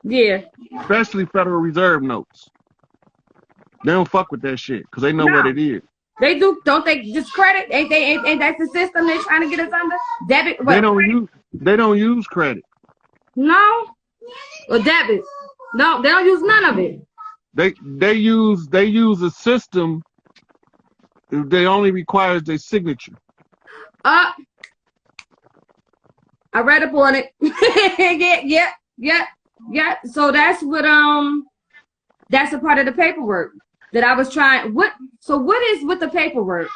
Yeah. Especially Federal Reserve notes. They don't fuck with that shit because they know No. what it is. They do, don't they? Just credit? Ain't that the system they're trying to get us under? Debit? They What? don't use credit. No, or debit? No, they don't use none of it. They use a system. They only requires their signature. I read up on it. Yeah. So that's what that's a part of the paperwork that I was trying. So what is with the paperwork?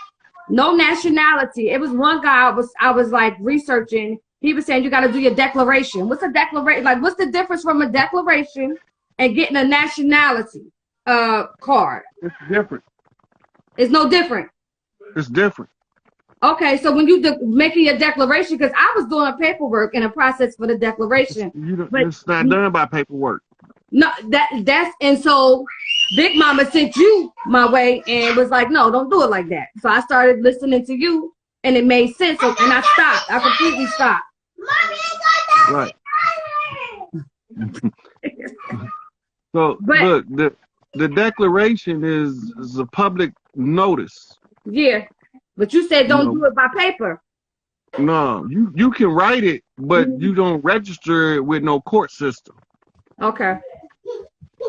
No nationality. It was one guy I was like researching. He was saying you got to do your declaration. What's a declaration? Like, what's the difference from a declaration and getting a nationality card? It's different. It's no different. It's different. Okay, so when you making your declaration, because I was doing paperwork in a process for the declaration. It's not done by paperwork. No, that's and so Big Mama sent you my way and was like, no, don't do it like that. So I started listening to you, and it made sense. So, and I stopped. I completely stopped. Right. So look, the declaration is a public notice. Yeah, but you said don't do it by paper. No, you can write it, but you don't register it with no court system. Okay.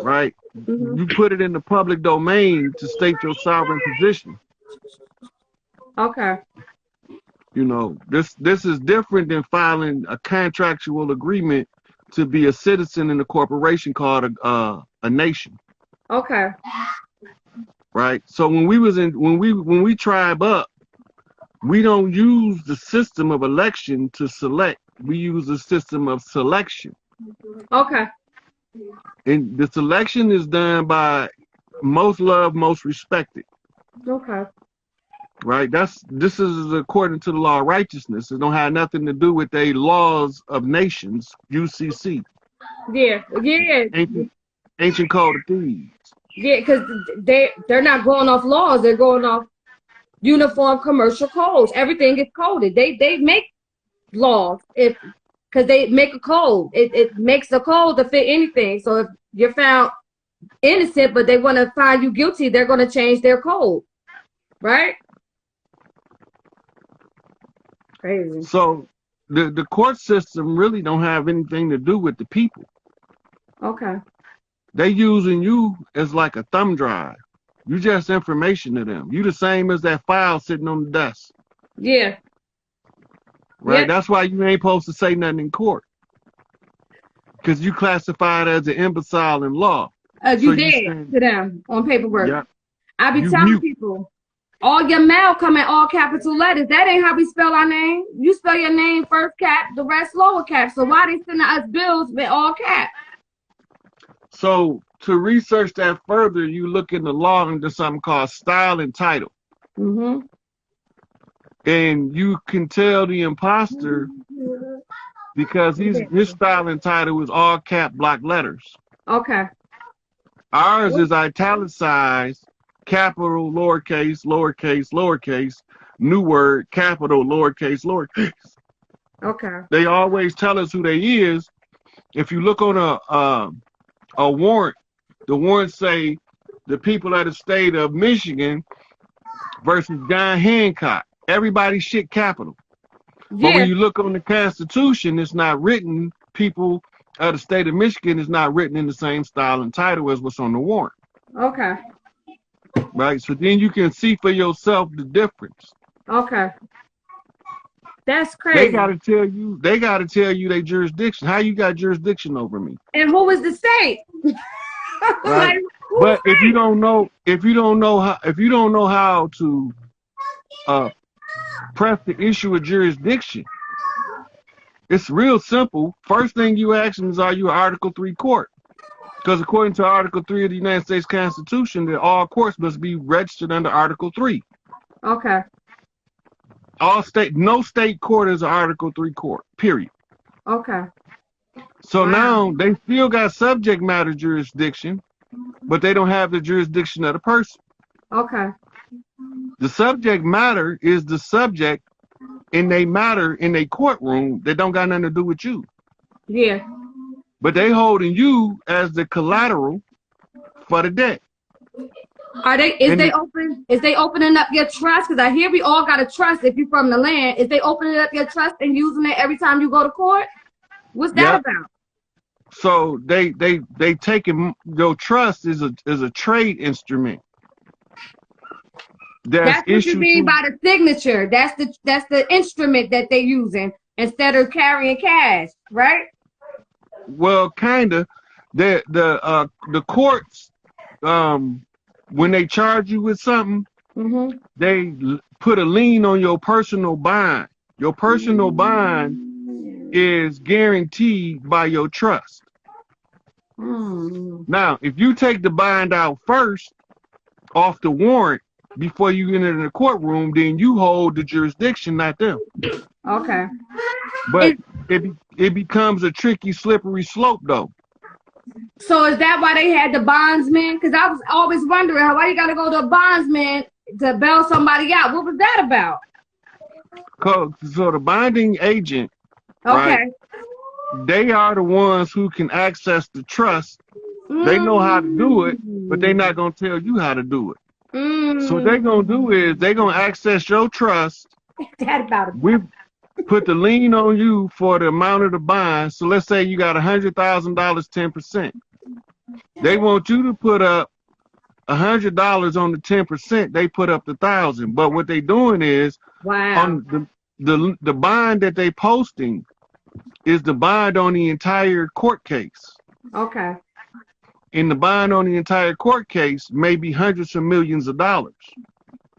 Right? You put it in the public domain to state your sovereign position. Okay. You know, this is different than filing a contractual agreement to be a citizen in a corporation called a nation. Okay. Right? So when we tribe up, we don't use the system of election to select. We use the system of selection. Okay. And the selection is done by most loved, most respected. Okay. Right? This is according to the law of righteousness. It don't have nothing to do with the laws of nations, UCC. Yeah. Ancient Code of Thieves. Yeah, because they're not going off laws. They're going off uniform commercial codes. Everything is coded. They make laws because they make a code. It makes a code to fit anything. So if you're found innocent, but they want to find you guilty, they're going to change their code. Right? Crazy. So the court system really don't have anything to do with the people. Okay. They using you as like a thumb drive. You just information to them. You the same as that file sitting on the desk. Yeah. Right? Yeah. That's why you ain't supposed to say nothing in court. Because you classified as an imbecile in law. You did to them on paperwork. Yeah. I be telling people, all your mail come in all capital letters. That ain't how we spell our name. You spell your name first cap, the rest lower cap. So why they sending us bills with all cap? So to research that further, you look in the law into something called style and title. And you can tell the imposter because his style and title is all cap block letters. Okay. Ours is italicized, capital, lowercase, lowercase, lowercase, new word, capital, lowercase, lowercase. Okay. They always tell us who they is. If you look on a warrant, the warrant say the people of the state of Michigan versus John Hancock. Everybody shit capital. Yeah. But when you look on the Constitution, it's not written, people of the state of Michigan is not written in the same style and title as what's on the warrant. Okay. Right? So then you can see for yourself the difference. Okay. That's crazy. They gotta tell you their jurisdiction. How you got jurisdiction over me? And who is the state? Right? But if you don't know how to press the issue of jurisdiction, it's real simple. First thing you ask them is, are you an Article 3 court? Because according to Article 3 of the United States Constitution, that all courts must be registered under Article 3. Okay. No state court is an Article 3 court, period. Okay. So now they still got subject matter jurisdiction, but they don't have the jurisdiction of the person. Okay. The subject matter is the subject, and they matter in a courtroom that don't got nothing to do with you. Yeah. but they holding you as the collateral for the debt. Are they? Is they opening up your trust? Because I hear we all got a trust if you're from the land. Is they opening up your trust and using it every time you go to court? What's that about? So they taking your trust is a trade instrument. That's what you mean by the signature. That's the instrument that they using instead of carrying cash, right? Well, kinda. The courts, when they charge you with something, they put a lien on your personal bond. Your personal bond is guaranteed by your trust. Now, if you take the bond out first off the warrant before you enter the courtroom, then you hold the jurisdiction, not them. Okay. But it becomes a tricky, slippery slope, though. So is that why they had the bondsman? Because I was always wondering why you got to go to a bondsman to bail somebody out. What was that about? So the bonding agent, right, they are the ones who can access the trust. They know how to do it, but they're not going to tell you how to do it. So what they're going to do is they're going to access your trust. We put the lien on you for the amount of the bond. So let's say you got $100,000, 10%. They want you to put up $100 on the 10%. They put up the 1,000. But what they doing is on the bond that they posting is the bond on the entire court case. Okay. And the bond on the entire court case may be hundreds of millions of dollars.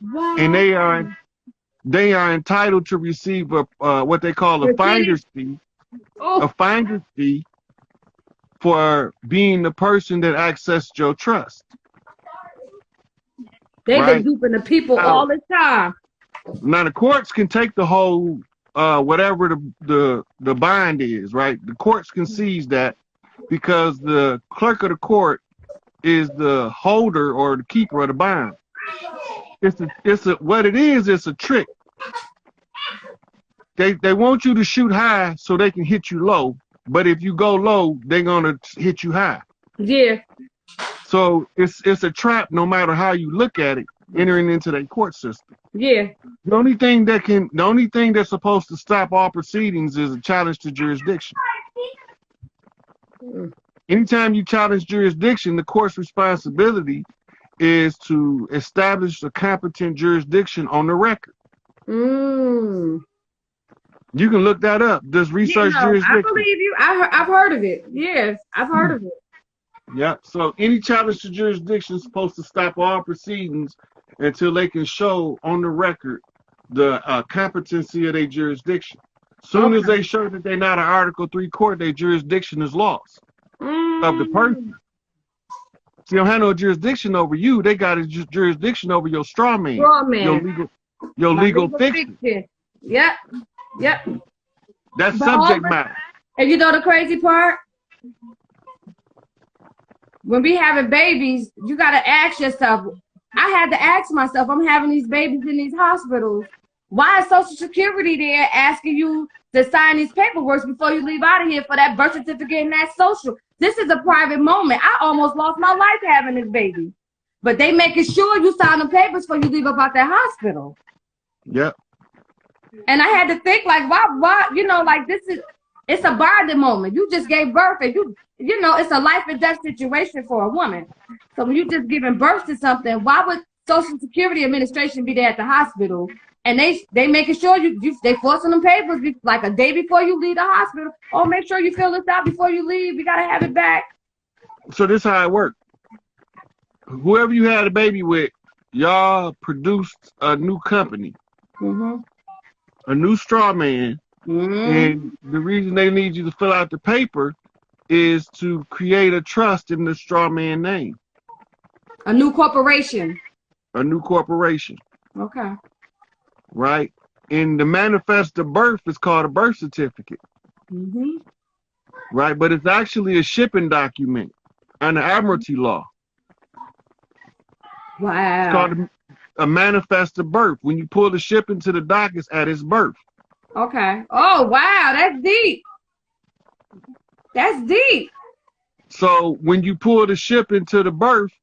Wow. And they are entitled to receive a what they call a finder's fee. A finder's fee for being the person that accessed your trust. They've been duping the people all the time. Now the courts can take the whole whatever the bond is, right? The courts can seize that because the clerk of the court is the holder or the keeper of the bond. What it is, it's a trick. They want you to shoot high so they can hit you low, but if you go low, they're gonna hit you high. Yeah. So it's a trap no matter how you look at it, entering into that court system. Yeah. The only thing that's supposed to stop all proceedings is a challenge to jurisdiction. Anytime you challenge jurisdiction, the court's responsibility is to establish a competent jurisdiction on the record. You can look that up. Just research jurisdiction. I believe you. I've heard of it. Yes, I've heard of it. Yeah. So any challenge to jurisdiction is supposed to stop all proceedings until they can show on the record the competency of their jurisdiction. Soon as they show that they're not an Article 3 court, their jurisdiction is lost of the person. So they don't have no jurisdiction over you. They got a jurisdiction over your straw man. Your legal fiction. Yep. That's subject matter. And you know the crazy part? When we having babies, you got to ask yourself. I had to ask myself, I'm having these babies in these hospitals. Why is Social Security there asking you to sign these paperwork before you leave out of here for that birth certificate and that social? This is a private moment. I almost lost my life having this baby. But they making sure you sign the papers before you leave up out that hospital. Yep. And I had to think, like, why, like it's a bonding moment. You just gave birth and you know, it's a life and death situation for a woman. So when you just giving birth to something, why would Social Security Administration be there at the hospital? And they making sure they forcing them papers like a day before you leave the hospital. Oh, make sure you fill this out before you leave. You got to have it back. So this is how it worked. Whoever you had a baby with, y'all produced a new company. A new straw man. And the reason they need you to fill out the paper is to create a trust in the straw man name. A new corporation. A new corporation. Okay. Right? And the manifest of birth is called a birth certificate. Right? But it's actually a shipping document under Admiralty law. Wow. It's called a manifest of birth. When you pull the ship into the dock, it's at its birth. Okay. Oh, wow. That's deep. That's deep. So when you pull the ship into the berth,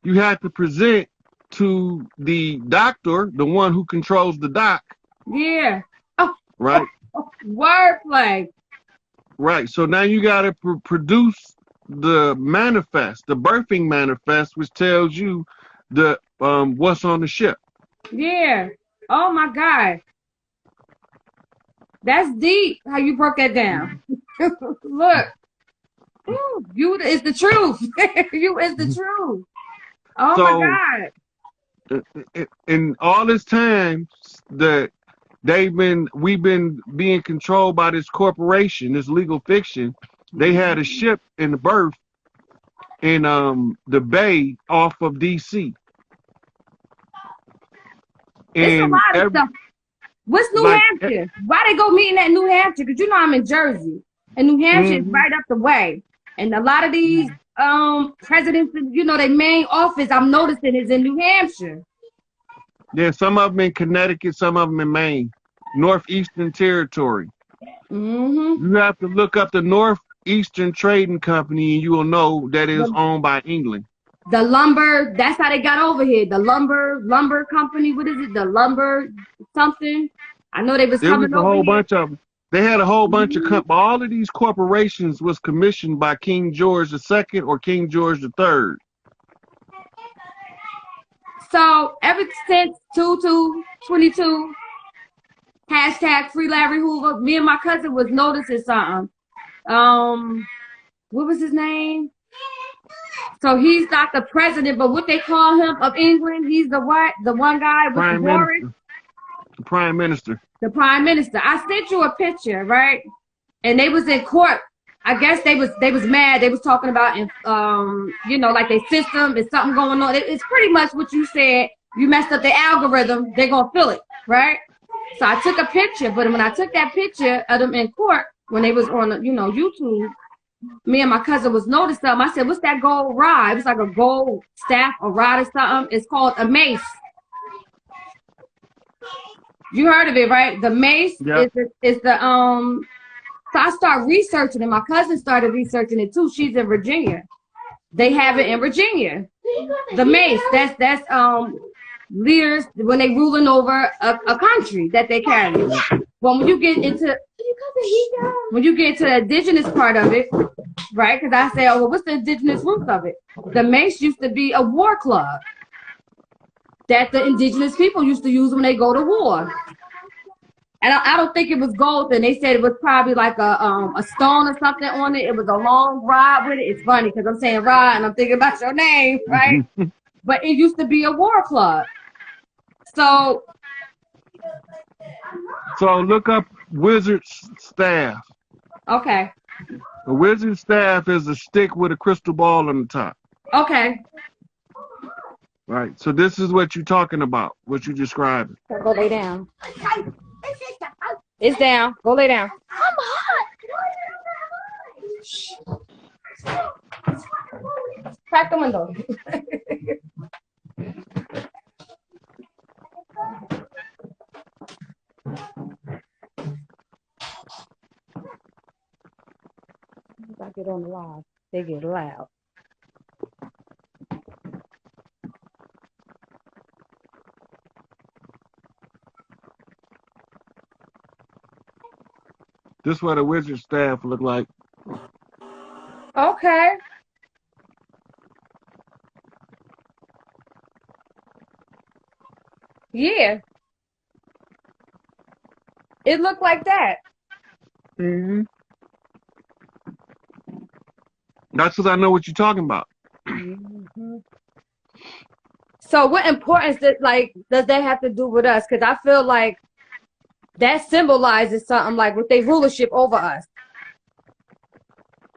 you have to present to the doctor, the one who controls the dock. Yeah. Oh, right. Wordplay. Right. So now you got to produce the manifest, the birthing manifest, which tells you the what's on the ship. Yeah. Oh my God. That's deep. How you broke that down? Look. Ooh, you is the truth. You is the truth. Oh so, my God. In all this time that we've been being controlled by this corporation, this legal fiction. They had a ship in the berth in the bay off of DC. It's a lot of stuff. What's New Hampshire? Why they go meeting at New Hampshire? Because you know I'm in Jersey, and New Hampshire is right up the way. And a lot of these presidents, you know, their main office, I'm noticing, is in New Hampshire. Yeah, some of them in Connecticut, some of them in Maine, Northeastern Territory. You have to look up the Northeastern Trading Company, and you will know that it is owned by England. The lumber, that's how they got over here. The lumber company. What is it? The lumber something. I know they was coming over here. There was a whole bunch of them. They had a whole bunch of all of these corporations was commissioned by King George II or King George III. So ever since 2222, hashtag Free Larry Hoover, me and my cousin was noticing something. What was his name? So he's not the president, but what they call him of England, he's the what? The one guy with the Warwick? The prime minister. The prime minister. I sent you a picture, right? And they was in court. I guess they was mad. They was talking about, you know, like their system is something going on. It's pretty much what you said. You messed up the algorithm. They're gonna feel it, right? So I took a picture, but when I took that picture of them in court, when they was on, you know, YouTube, me and my cousin was noticing something. I said, "What's that gold rod?" It was like a gold staff, a rod or something. It's called a mace. You heard of it, right? The mace is the So I started researching it. My cousin started researching it too. She's in Virginia. They have it in Virginia. The mace. That's leaders when they ruling over a country that they carry. Well, when you get into the indigenous part of it, right? Because I say, oh, well, what's the indigenous roots of it? The mace used to be a war club that the indigenous people used to use when they go to war. And I don't think it was gold. And they said it was probably like a stone or something on it. It was a long rod with it. It's funny because I'm saying rod and I'm thinking about your name, right? But it used to be a war club. So look up wizard staff. Okay. A wizard staff is a stick with a crystal ball on the top. Okay. Right. So this is what you're talking about, what you're describing. Go lay down. It's down. Go lay down. I'm hot. Crack the window. If I get on the live, they get loud. This is what a wizard staff look like. Okay. Yeah. It looked like that. That's because I know what you're talking about. So what importance does that have to do with us? Because I feel like that symbolizes something like with their rulership over us.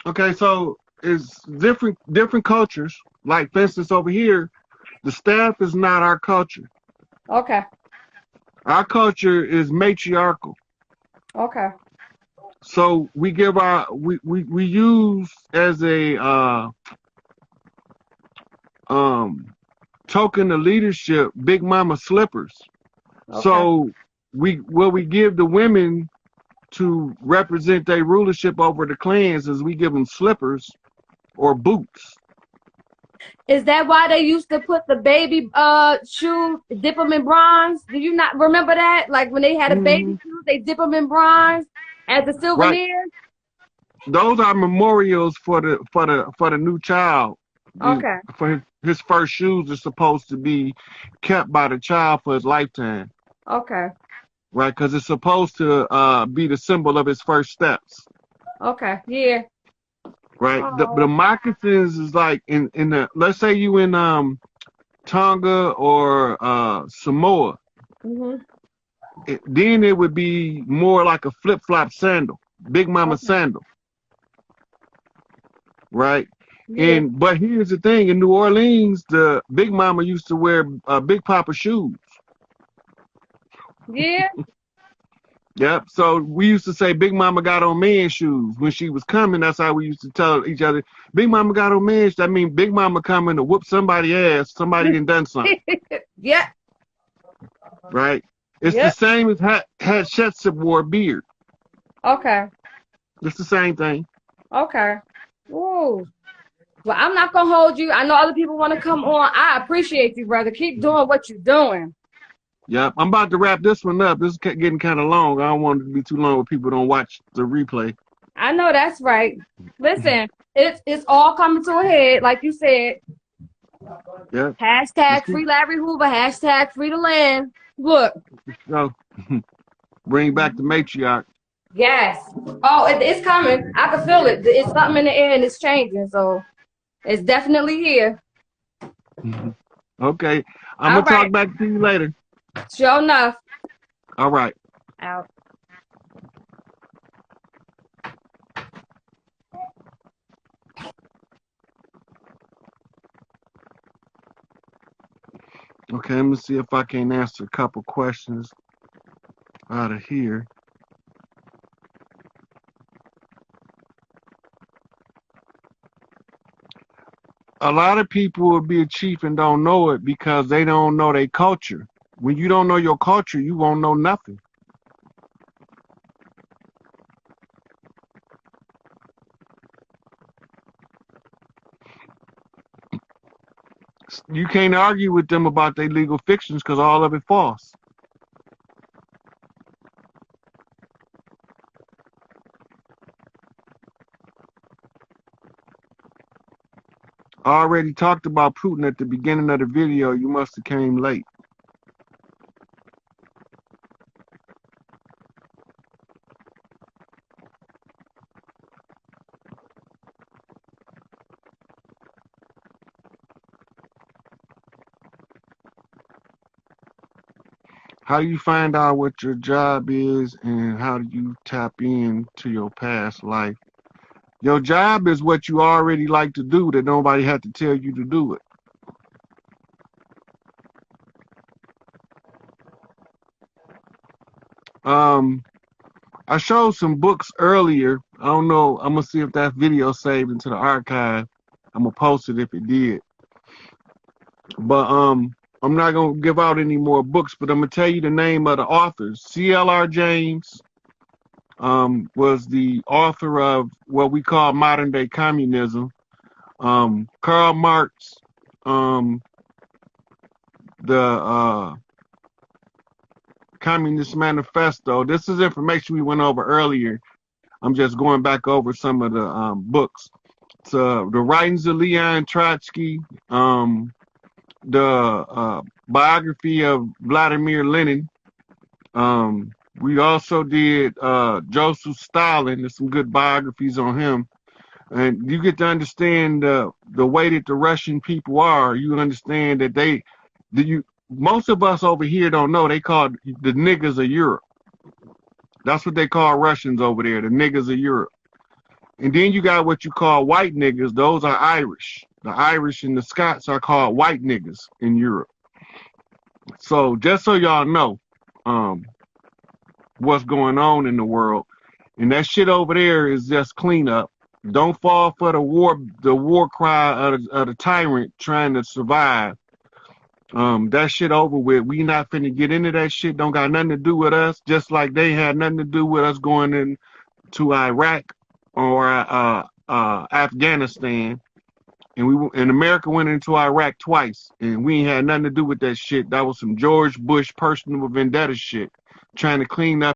Okay, so it's different cultures. Like for instance, over here, the staff is not our culture. Okay. Our culture is matriarchal. Okay. So we give we use as a token of leadership Big Mama slippers. Okay. So we give the women to represent their rulership over the clans is we give them slippers or boots. Is that why they used to put the baby shoe, dip them in bronze? Do you not remember that? Like when they had a baby shoe, they dip them in bronze as a Right. souvenir. Those are memorials for the new child. Okay. For his first shoes are supposed to be kept by the child for his lifetime. Okay. Right, because it's supposed to be the symbol of his first steps. Okay. Yeah. Right. Oh. The moccasins is like in the, let's say you in Tonga or Samoa. Then it would be more like a flip-flop sandal, Big Mama sandal. Right. Yeah. But here's the thing: in New Orleans, the Big Mama used to wear Big Papa shoes. Yeah. Yep. So we used to say Big Mama got on man shoes when she was coming. That's how we used to tell each other. Big Mama got on man shoes. That means Big Mama coming to whoop somebody's ass. Somebody done something. Yeah. Right. It's the same as Hatshepsut wore a beard. Okay. It's the same thing. Okay. Whoa. Well, I'm not gonna hold you. I know other people want to come on. I appreciate you, brother. Keep doing what you're doing. Yep. I'm about to wrap this one up. This is getting kind of long. I don't want it to be too long where people don't watch the replay. I know that's right. Listen, it's all coming to a head, like you said. Yeah. Hashtag free Larry Hoover. Hashtag free the land. Look. So, bring back the matriarch. Yes. Oh, it's coming. I can feel it. It's something in the air and it's changing. So it's definitely here. Okay. I'm going to talk back to you later. Sure enough. All right. Out. Okay, let me see if I can answer a couple questions out of here. A lot of people will be a chief and don't know it because they don't know their culture. When you don't know your culture, you won't know nothing. You can't argue with them about their legal fictions because all of it false. I already talked about Putin at the beginning of the video. You must have came late. How do you find out what your job is and how do you tap into your past life? Your job is what you already like to do that nobody had to tell you to do it. I showed some books earlier. I don't know. I'm going to see if that video saved into the archive. I'm going to post it if it did. But I'm not going to give out any more books, but I'm going to tell you the name of the authors. C.L.R. James was the author of what we call modern day communism. Karl Marx, the Communist Manifesto. This is information we went over earlier. I'm just going back over some of the books. So the writings of Leon Trotsky, the biography of Vladimir Lenin. We also did Joseph Stalin. There's some good biographies on him. And you get to understand the way that the Russian people are. You understand that most of us over here don't know. They call the niggas of Europe. That's what they call Russians over there, the niggas of Europe. And then you got what you call white niggas. Those are Irish. The Irish and the Scots are called white niggas in Europe. So just so y'all know what's going on in the world. And that shit over there is just cleanup. Don't fall for the war cry of the tyrant trying to survive. That shit over with. We not finna get into that shit. Don't got nothing to do with us. Just like they had nothing to do with us going into Iraq or Afghanistan, and America went into Iraq twice, and we ain't had nothing to do with that shit. That was some George Bush personal vendetta shit, trying to clean up